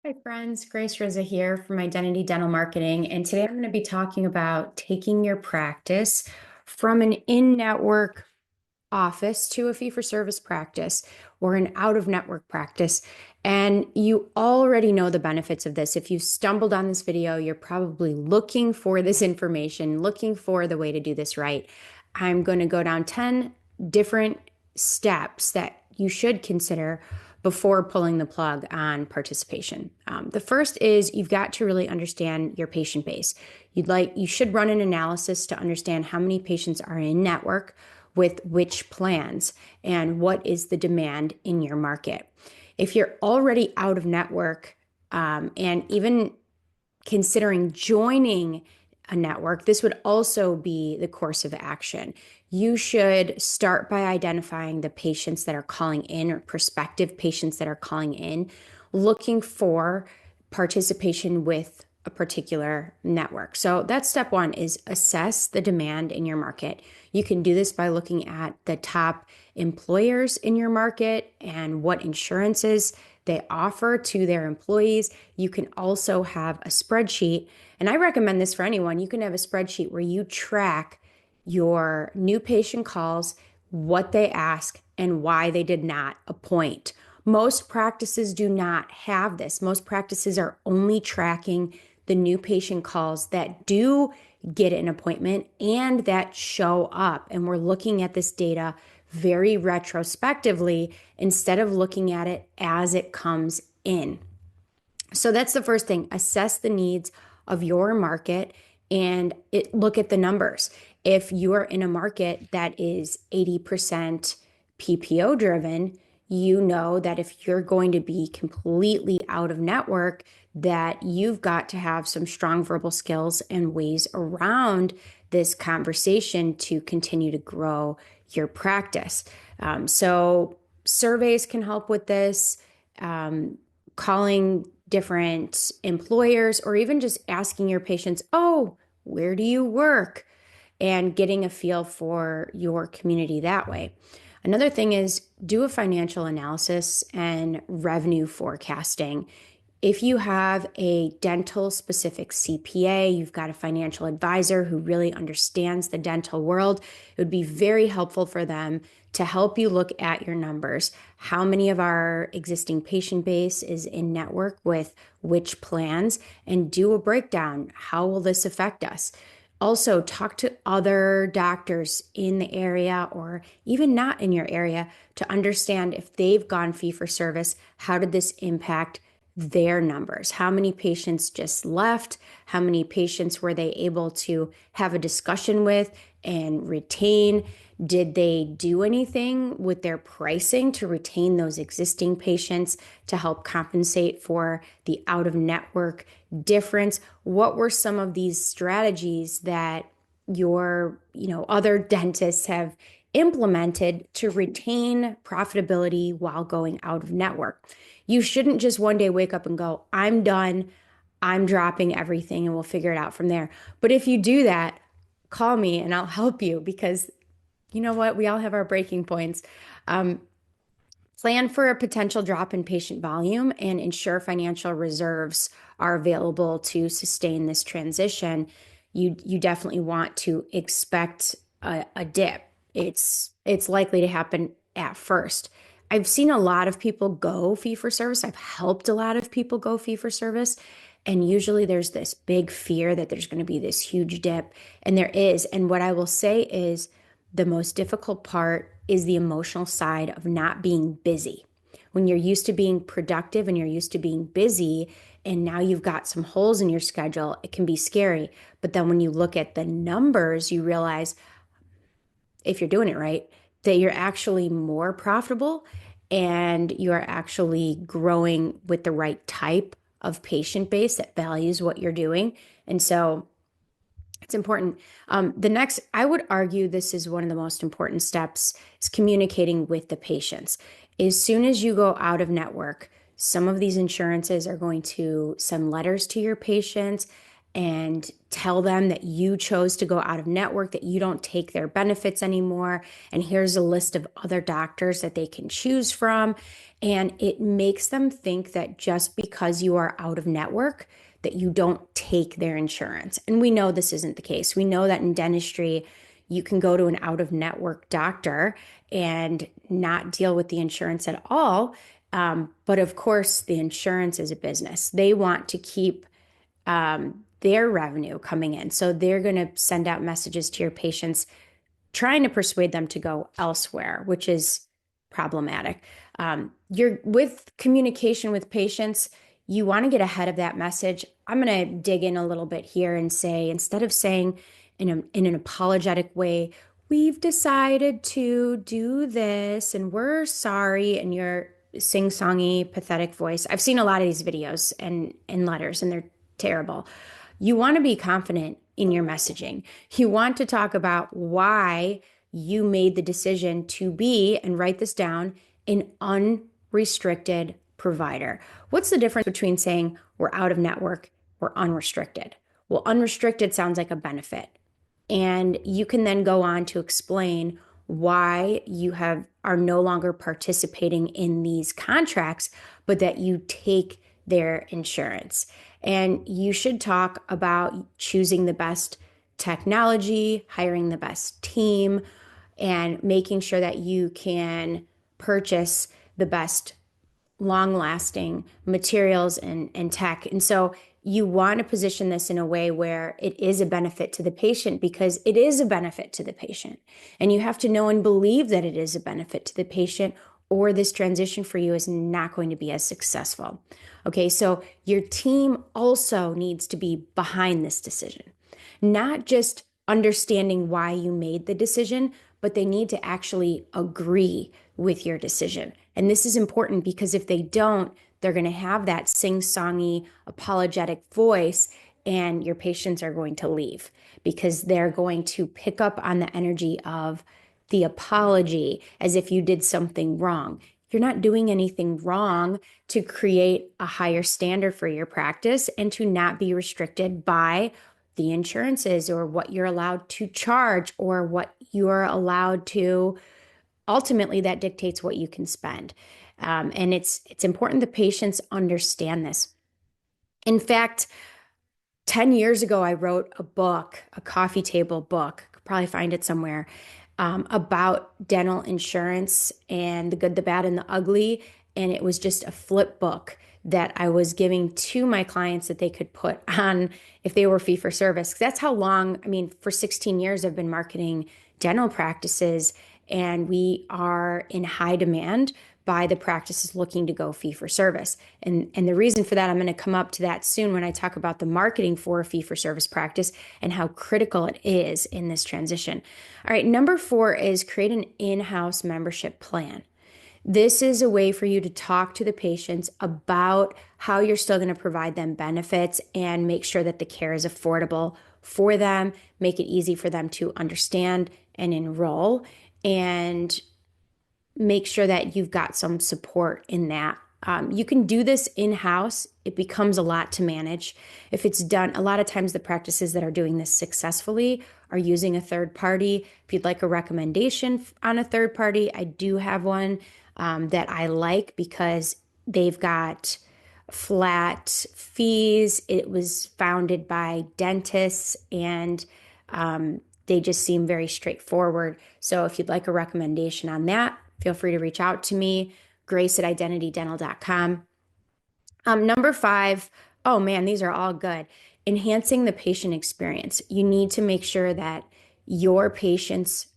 Hi friends, Grace Rizza here from Identity Dental Marketing, and today I'm going to be talking about taking your practice from an in-network office to a fee-for-service practice or an out-of-network practice. And you already know the benefits of this. If you stumbled on this video, you're probably looking for this information, looking for the way to do this right. I'm going to go down 10 different steps that you should consider before pulling the plug on participation. The first is you've got to really understand your patient base. You should run an analysis to understand how many patients are in network with which plans and what is the demand in your market. If you're already out of network, and even considering joining a network, this would also be the course of action. You should start by identifying the patients that are calling in or prospective patients that are calling in, looking for participation with a particular network. So that's step one is assess the demand in your market. You can do this by looking at the top employers in your market and what insurances they offer to their employees. You can also have a spreadsheet, and I recommend this for anyone. You can have a spreadsheet where you track your new patient calls, what they ask, and why they did not appoint. Most practices do not have this. Most practices are only tracking the new patient calls that do get an appointment and that show up. And we're looking at this data very retrospectively instead of looking at it as it comes in. So that's the first thing. Assess the needs of your market and look at the numbers. If you are in a market that is 80% PPO driven, you know that if you're going to be completely out of network, that you've got to have some strong verbal skills and ways around this conversation to continue to grow your practice. So surveys can help with this. Calling different employers or even just asking your patients, oh, where do you work? And getting a feel for your community that way. Another thing is do a financial analysis and revenue forecasting. If you have a dental specific CPA, you've got a financial advisor who really understands the dental world, it would be very helpful for them to help you look at your numbers. How many of our existing patient base is in network with which plans, and do a breakdown. How will this affect us? Also, talk to other doctors in the area or even not in your area to understand if they've gone fee for service. How did this impact their numbers? How many patients just left? How many patients were they able to have a discussion with and retain? Did they do anything with their pricing to retain those existing patients to help compensate for the out of network difference? What were some of these strategies that your, other dentists have implemented to retain profitability while going out of network? You shouldn't just one day wake up and go, I'm done, I'm dropping everything, and we'll figure it out from there. But if you do that, call me and I'll help you because you know what? We all have our breaking points. Um, Plan for a potential drop in patient volume and ensure financial reserves are available to sustain this transition. You definitely want to expect a dip. It's likely to happen at first. I've seen a lot of people go fee for service. I've helped a lot of people go fee for service. And usually there's this big fear that there's going to be this huge dip, and there is. And what I will say is the most difficult part is the emotional side of not being busy. When you're used to being productive and you're used to being busy, and now you've got some holes in your schedule, it can be scary. But then when you look at the numbers, you realize if you're doing it right, that you're actually more profitable and you're actually growing with the right type of patient base that values what you're doing. And so it's important. The next, I would argue this is one of the most important steps, is communicating with the patients. As soon as you go out of network, some of these insurances are going to send letters to your patients and tell them that you chose to go out of network, that you don't take their benefits anymore. And here's a list of other doctors that they can choose from. And it makes them think that just because you are out of network, that you don't take their insurance. And we know this isn't the case. We know that in dentistry, you can go to an out of network doctor and not deal with the insurance at all. But of course, the insurance is a business. They want to keep their revenue coming in. So they're going to send out messages to your patients trying to persuade them to go elsewhere, which is problematic. You're with communication with patients, you want to get ahead of that message. I'm going to dig in a little bit here and say, instead of saying in an apologetic way, we've decided to do this and we're sorry, and your sing-songy, pathetic voice. I've seen a lot of these videos and letters, and they're terrible. You want to be confident in your messaging. You want to talk about why you made the decision to be, and write this down, an unrestricted provider. What's the difference between saying we're out of network or unrestricted? Well, unrestricted sounds like a benefit. And you can then go on to explain why you are no longer participating in these contracts, but that you take their insurance. And you should talk about choosing the best technology, hiring the best team, and making sure that you can purchase the best long lasting materials and tech. And so you want to position this in a way where it is a benefit to the patient, because it is a benefit to the patient. And you have to know and believe that it is a benefit to the patient, or this transition for you is not going to be as successful. Okay, so your team also needs to be behind this decision, not just understanding why you made the decision, but they need to actually agree with your decision. And this is important, because if they don't, they're going to have that sing-songy, apologetic voice, and your patients are going to leave, because they're going to pick up on the energy of the apology as if you did something wrong. You're not doing anything wrong to create a higher standard for your practice and to not be restricted by the insurances, or what you're allowed to charge, or what you're allowed to, ultimately that dictates what you can spend. And it's important the patients understand this. In fact, 10 years ago, I wrote a book, a coffee table book, could probably find it somewhere, about dental insurance and the good, the bad, and the ugly. And it was just a flip book that I was giving to my clients that they could put on if they were fee for service. That's how long, I mean, for 16 years, I've been marketing dental practices, and we are in high demand by the practices looking to go fee for service. And the reason for that, I'm going to come up to that soon when I talk about the marketing for a fee for service practice and how critical it is in this transition. All right, number 4 is create an in-house membership plan. This is a way for you to talk to the patients about how you're still going to provide them benefits and make sure that the care is affordable for them, make it easy for them to understand and enroll, and make sure that you've got some support in that. You can do this in-house. It becomes a lot to manage. If it's done, a lot of times the practices that are doing this successfully are using a third party. If you'd like a recommendation on a third party, I do have one that I like, because they've got flat fees. It was founded by dentists, and they just seem very straightforward. So if you'd like a recommendation on that, feel free to reach out to me, grace@identitydental.com. Number 5, oh man, these are all good. Enhancing the patient experience. You need to make sure that your patients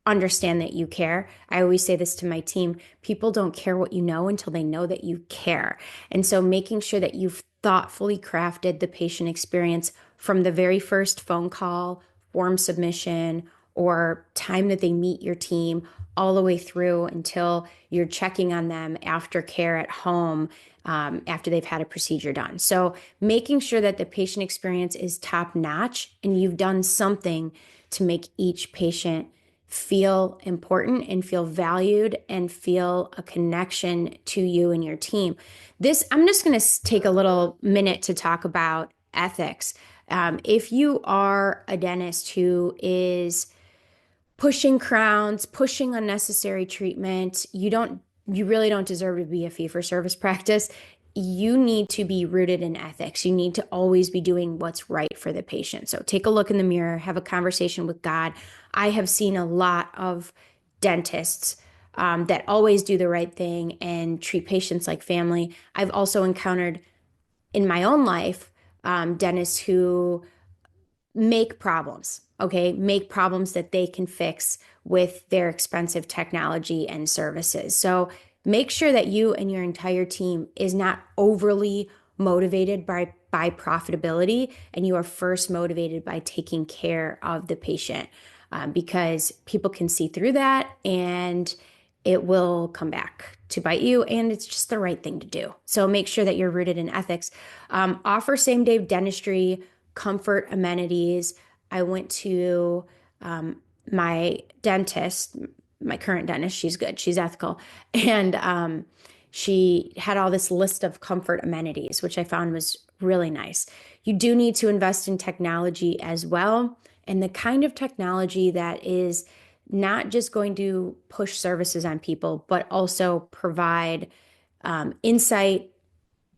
understand that you care. I always say this to my team: people don't care what you know until they know that you care. And so making sure that you've thoughtfully crafted the patient experience from the very first phone call, form submission, or time that they meet your team, all the way through until you're checking on them after care at home, after they've had a procedure done. So making sure that the patient experience is top notch, and you've done something to make each patient feel important and feel valued and feel a connection to you and your team. I'm just going to take a little minute to talk about ethics. If you are a dentist who is pushing crowns, pushing unnecessary treatment, you really don't deserve to be a fee-for-service practice. You need to be rooted in ethics. You need to always be doing what's right for the patient. So take a look in the mirror, have a conversation with God. I have seen a lot of dentists that always do the right thing and treat patients like family. I've also encountered in my own life dentists who make problems, okay? Make problems that they can fix with their expensive technology and services. So make sure that you and your entire team is not overly motivated by profitability, and you are first motivated by taking care of the patient, because people can see through that and it will come back to bite you, and it's just the right thing to do. So make sure that you're rooted in ethics. Offer same day dentistry, comfort amenities. I went to my dentist, my current dentist. She's good, she's ethical. And she had all this list of comfort amenities, which I found was really nice. You do need to invest in technology as well, and the kind of technology that is not just going to push services on people, but also provide insight,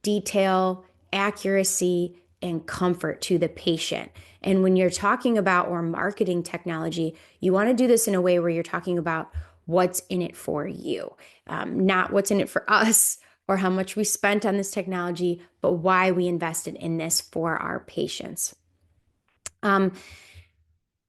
detail, accuracy, and comfort to the patient. And when you're talking about or marketing technology, you want to do this in a way where you're talking about what's in it for you, not what's in it for us or how much we spent on this technology, but why we invested in this for our patients.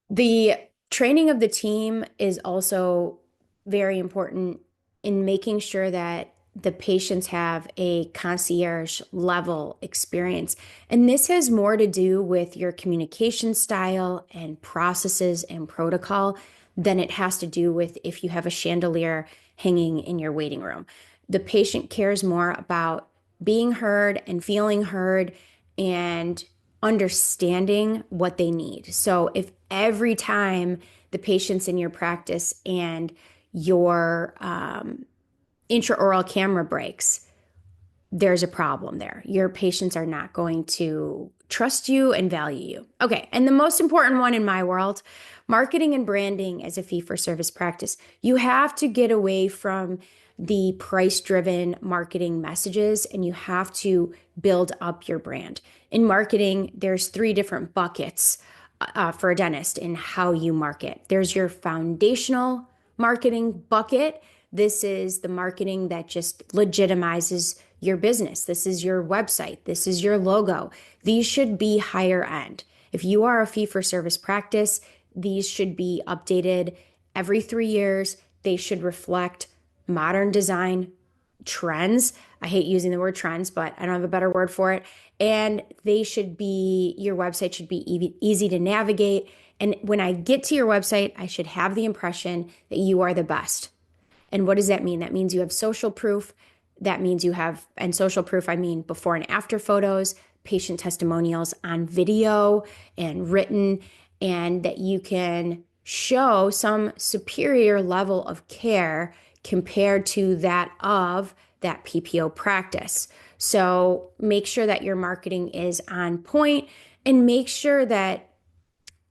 The training of the team is also very important in making sure that the patients have a concierge level experience. And this has more to do with your communication style and processes and protocol than it has to do with if you have a chandelier hanging in your waiting room. The patient cares more about being heard and feeling heard and understanding what they need. So if every time the patient's in your practice and your intraoral camera breaks, there's a problem there. Your patients are not going to trust you and value you. Okay, and the most important one in my world, marketing and branding as a fee-for-service practice. You have to get away from the price-driven marketing messages, and you have to build up your brand. In marketing, there's 3 different buckets for a dentist in how you market. There's your foundational marketing bucket. This is the marketing that just legitimizes your business. This is your website. This is your logo. These should be higher end. If you are a fee-for-service practice, these should be updated every 3 years. They should reflect modern design trends. I hate using the word trends, but I don't have a better word for it. And your website should be easy to navigate. And when I get to your website, I should have the impression that you are the best. And what does that mean? That means you have social proof. That means and social proof, I mean before and after photos, patient testimonials on video and written, and that you can show some superior level of care compared to that of that PPO practice. So make sure that your marketing is on point, and make sure that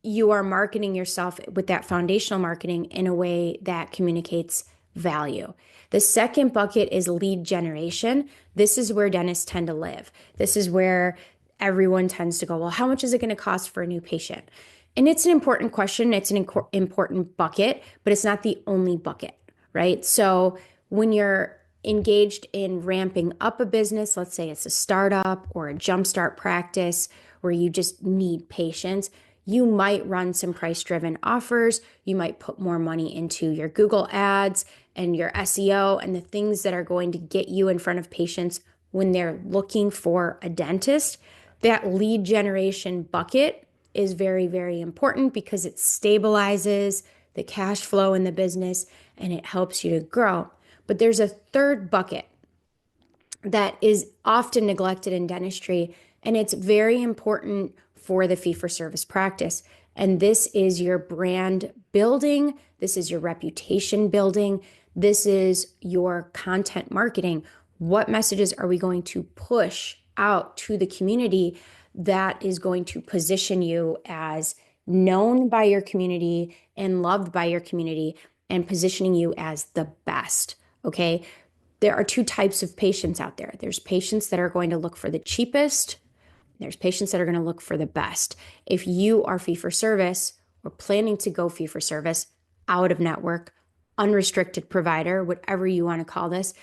you are marketing yourself with that foundational marketing in a way that communicates value. The second bucket is lead generation. This is where dentists tend to live. This is where everyone tends to go, well, how much is it going to cost for a new patient? And it's an important question. It's an important bucket, but it's not the only bucket, right? So when you're engaged in ramping up a business, let's say it's a startup or a jumpstart practice where you just need patients, you might run some price-driven offers. You might put more money into your Google ads and your SEO and the things that are going to get you in front of patients when they're looking for a dentist. That lead generation bucket is very, very important because it stabilizes the cash flow in the business and it helps you to grow. But there's a third bucket that is often neglected in dentistry, and it's very important for the fee-for-service practice. And this is your brand building. This is your reputation building. This is your content marketing. What messages are we going to push out to the community that is going to position you as known by your community and loved by your community and positioning you as the best. Okay. There are two types of patients out there. There's patients that are going to look for the cheapest. There's patients that are going to look for the best. If you are fee for service or planning to go fee for service, out of network, unrestricted provider, whatever you want to call this,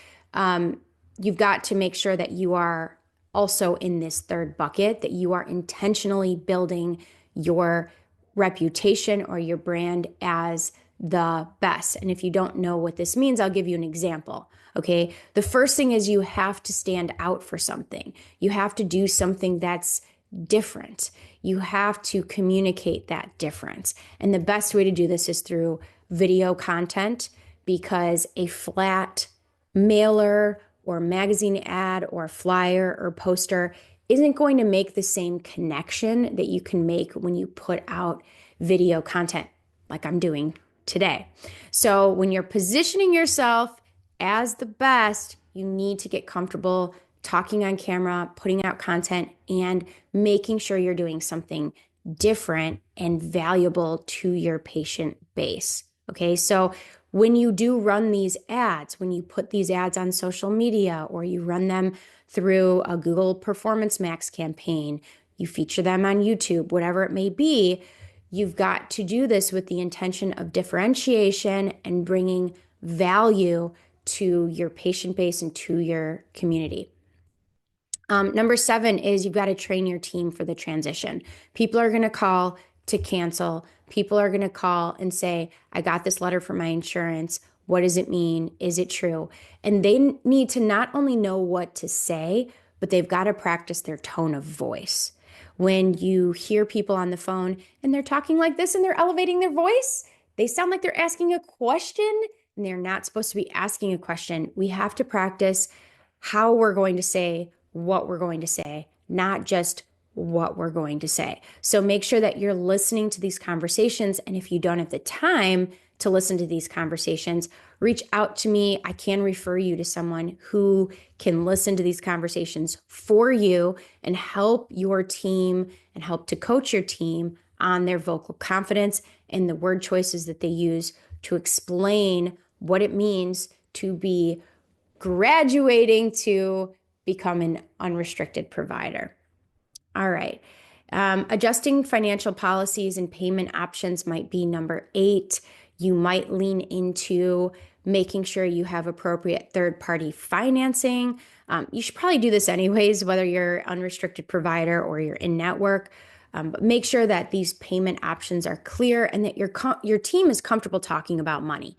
you've got to make sure that you are also in this third bucket, that you are intentionally building your reputation or your brand as the best. And if you don't know what this means, I'll give you an example. Okay. The first thing is you have to stand out for something. You have to do something that's different. You have to communicate that difference. And the best way to do this is through video content, because a flat mailer or magazine ad or flyer or poster isn't going to make the same connection that you can make when you put out video content like I'm doing today. So when you're positioning yourself as the best, you need to get comfortable talking on camera, putting out content, and making sure you're doing something different and valuable to your patient base. Okay, so when you do run these ads, when you put these ads on social media or you run them through a Google Performance Max campaign, you feature them on YouTube, whatever it may be, you've got to do this with the intention of differentiation and bringing value to your patient base and to your community. Number 7 is you've got to train your team for the transition. People are going to call to cancel. People are going to call and say, I got this letter from my insurance. What does it mean? Is it true? And they need to not only know what to say, but they've got to practice their tone of voice. When you hear people on the phone and they're talking like this and they're elevating their voice, they sound like they're asking a question and they're not supposed to be asking a question. We have to practice how we're going to say what we're going to say, not just what we're going to say. So make sure that you're listening to these conversations. And if you don't have the time to listen to these conversations, reach out to me. I can refer you to someone who can listen to these conversations for you and help your team and help to coach your team on their vocal confidence and the word choices that they use to explain what it means to be graduating to become an unrestricted provider. All right. Adjusting financial policies and payment options might be number 8. You might lean into making sure you have appropriate third-party financing. You should probably do this anyways, whether you're unrestricted provider or you're in network. But make sure that these payment options are clear and that your team is comfortable talking about money.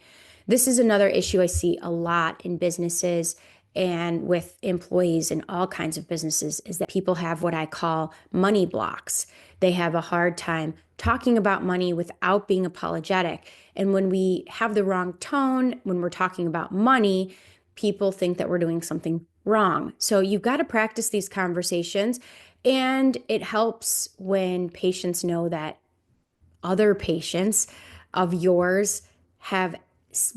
This is another issue I see a lot in businesses and with employees in all kinds of businesses, is that people have what I call money blocks. They have a hard time talking about money without being apologetic. And when we have the wrong tone, when we're talking about money, people think that we're doing something wrong. So you've got to practice these conversations. And it helps when patients know that other patients of yours have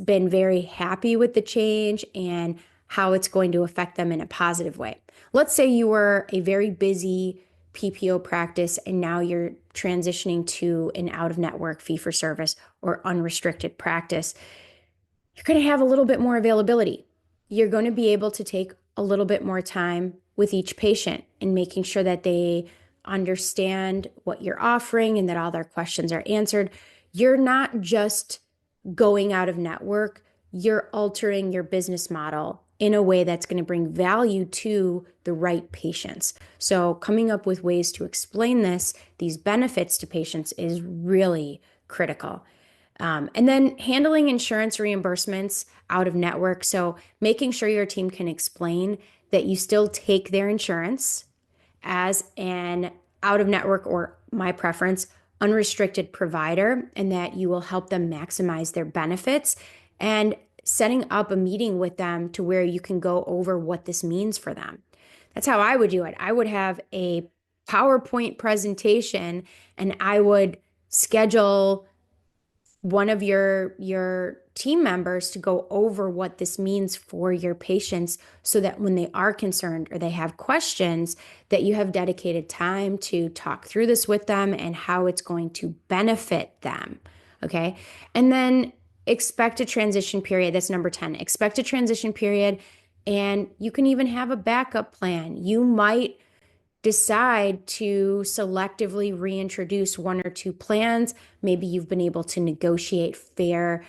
been very happy with the change and how it's going to affect them in a positive way. Let's say you were a very busy PPO practice and now you're transitioning to an out-of-network fee-for-service or unrestricted practice. You're going to have a little bit more availability. You're going to be able to take a little bit more time with each patient and making sure that they understand what you're offering and that all their questions are answered. You're not just going out of network, you're altering your business model in a way that's going to bring value to the right patients. So coming up with ways to explain these benefits to patients is really critical. And then handling insurance reimbursements out of network. So making sure your team can explain that you still take their insurance as an out of network, or my preference, unrestricted provider, and that you will help them maximize their benefits, and setting up a meeting with them to where you can go over what this means for them. That's how I would do it. I would have a PowerPoint presentation and I would schedule one of your team members to go over what this means for your patients so that when they are concerned or they have questions, that you have dedicated time to talk through this with them and how it's going to benefit them. Okay. And then expect a transition period. That's number 10. Expect a transition period. And you can even have a backup plan. You might decide to selectively reintroduce one or two plans. Maybe you've been able to negotiate fair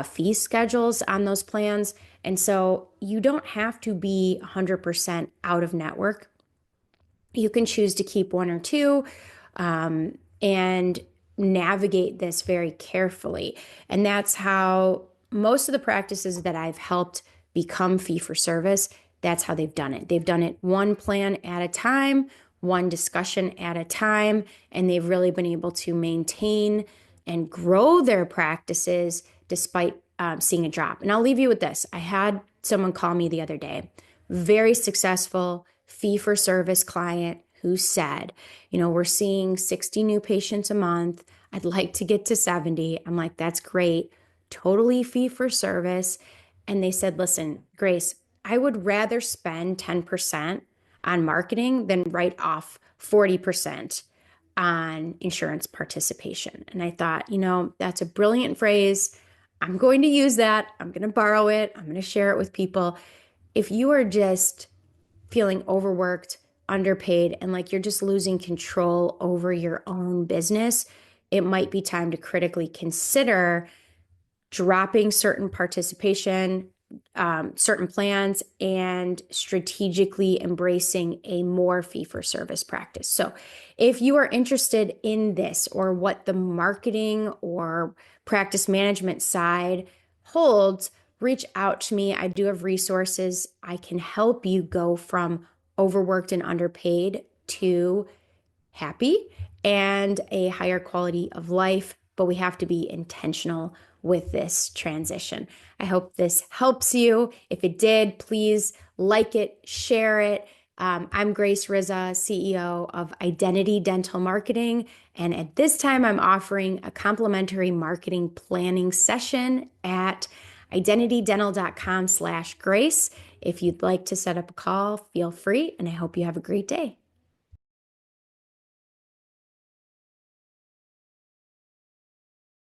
fee schedules on those plans. And so you don't have to be 100% out of network. You can choose to keep one or two and navigate this very carefully. And that's how most of the practices that I've helped become fee for service, that's how they've done it. They've done it one plan at a time, one discussion at a time, and they've really been able to maintain and grow their practices despite seeing a drop. And I'll leave you with this. I had someone call me the other day, very successful fee for service client who said, we're seeing 60 new patients a month. I'd like to get to 70. I'm like, that's great. Totally fee for service. And they said, listen, Grace, I would rather spend 10% on marketing than write off 40% on insurance participation. And I thought, that's a brilliant phrase. I'm going to use that. I'm going to borrow it. I'm going to share it with people. If you are just feeling overworked, underpaid, and like you're just losing control over your own business, it might be time to critically consider dropping certain participation, certain plans, and strategically embracing a more fee-for-service practice. So if you are interested in this or what the marketing or practice management side holds, reach out to me. I do have resources. I can help you go from overworked and underpaid to happy and a higher quality of life, but we have to be intentional with this transition. I hope this helps you. If it did, please like it, share it. I'm Grace Rizza, CEO of Identity Dental Marketing, and at this time I'm offering a complimentary marketing planning session at identitydental.com/grace. If you'd like to set up a call, feel free, and I hope you have a great day.